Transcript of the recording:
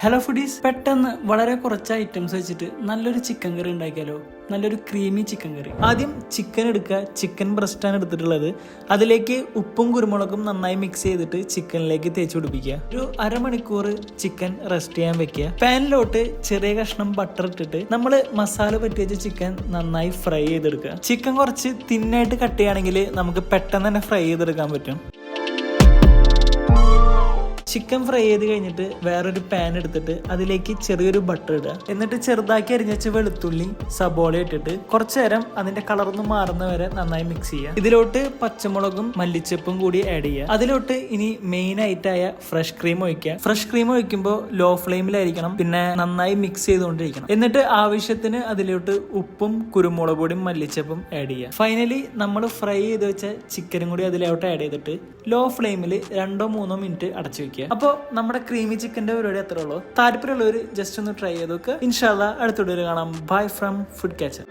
Hello foodies, പെട്ടെന്ന് വളരെ കുറച്ച് ഐറ്റംസ് വെച്ചിട്ട് നല്ലൊരു ചിക്കൻ കറി ഉണ്ടാക്കിയാലോ. നല്ലൊരു ക്രീമി ചിക്കൻ കറി. ആദ്യം ചിക്കൻ എടുക്കുക. ചിക്കൻ ബ്രസ്റ്റാണ് എടുത്തിട്ടുള്ളത്. അതിലേക്ക് ഉപ്പും കുരുമുളകും നന്നായി മിക്സ് ചെയ്തിട്ട് ചിക്കനിലേക്ക് തേച്ച് പിടിപ്പിക്കുക. ഒരു അരമണിക്കൂർ ചിക്കൻ റെസ്റ്റ് ചെയ്യാൻ വെക്കുക. പാനിലോട്ട് ചെറിയ കഷ്ണം ബട്ടർ ഇട്ടിട്ട് നമ്മൾ മസാല പറ്റി വെച്ച ചിക്കൻ നന്നായി ഫ്രൈ ചെയ്തെടുക്കുക. ചിക്കൻ കുറച്ച് തിന്നായിട്ട് കട്ട് ചെയ്യുകയാണെങ്കിൽ നമുക്ക് പെട്ടെന്ന് തന്നെ ഫ്രൈ ചെയ്തെടുക്കാൻ പറ്റും. ചിക്കൻ ഫ്രൈ ചെയ്ത് കഴിഞ്ഞിട്ട് വേറൊരു പാൻ എടുത്തിട്ട് അതിലേക്ക് ചെറിയൊരു ബട്ടർ ഇടുക. എന്നിട്ട് ചെറുതാക്കി അരിഞ്ഞ വെളുത്തുള്ളി സബോള ഇട്ടിട്ട് കുറച്ചു നേരം അതിന്റെ കളറൊന്നും മാറുന്ന വരെ നന്നായി മിക്സ് ചെയ്യുക. ഇതിലോട്ട് പച്ചമുളകും മല്ലിച്ചപ്പും കൂടി ആഡ് ചെയ്യുക. അതിലോട്ട് ഇനി മെയിൻ ആയിട്ടായ ഫ്രഷ് ക്രീം ഒഴിക്കുക. ഫ്രഷ് ക്രീം ഒഴിക്കുമ്പോൾ ലോ ഫ്ലെയിമിലായിരിക്കണം. പിന്നെ നന്നായി മിക്സ് ചെയ്തുകൊണ്ടിരിക്കണം. എന്നിട്ട് ആവശ്യത്തിന് അതിലോട്ട് ഉപ്പും കുരുമുളക് പൊടിയും മല്ലിച്ചപ്പും ആഡ് ചെയ്യുക. ഫൈനലി നമ്മൾ ഫ്രൈ ചെയ്ത് വെച്ച ചിക്കനും കൂടി അതിലോട്ട് ആഡ് ചെയ്തിട്ട് ലോ ഫ്ലെയിമിൽ 2-3 മിനിറ്റ് അടച്ചു വെക്കുക. അപ്പോൾ നമ്മുടെ ക്രീമി ചിക്കന്റെ പരിപാടി അത്രേ ഉള്ളൂ. താല്പര്യമുള്ളവർ ജസ്റ്റ് ഒന്ന് ട്രൈ ചെയ്ത് നോക്കുക. ഇൻഷാല്ലാ അടുത്ത വീഡിയോയിൽ കാണാം. Bye from food catcher.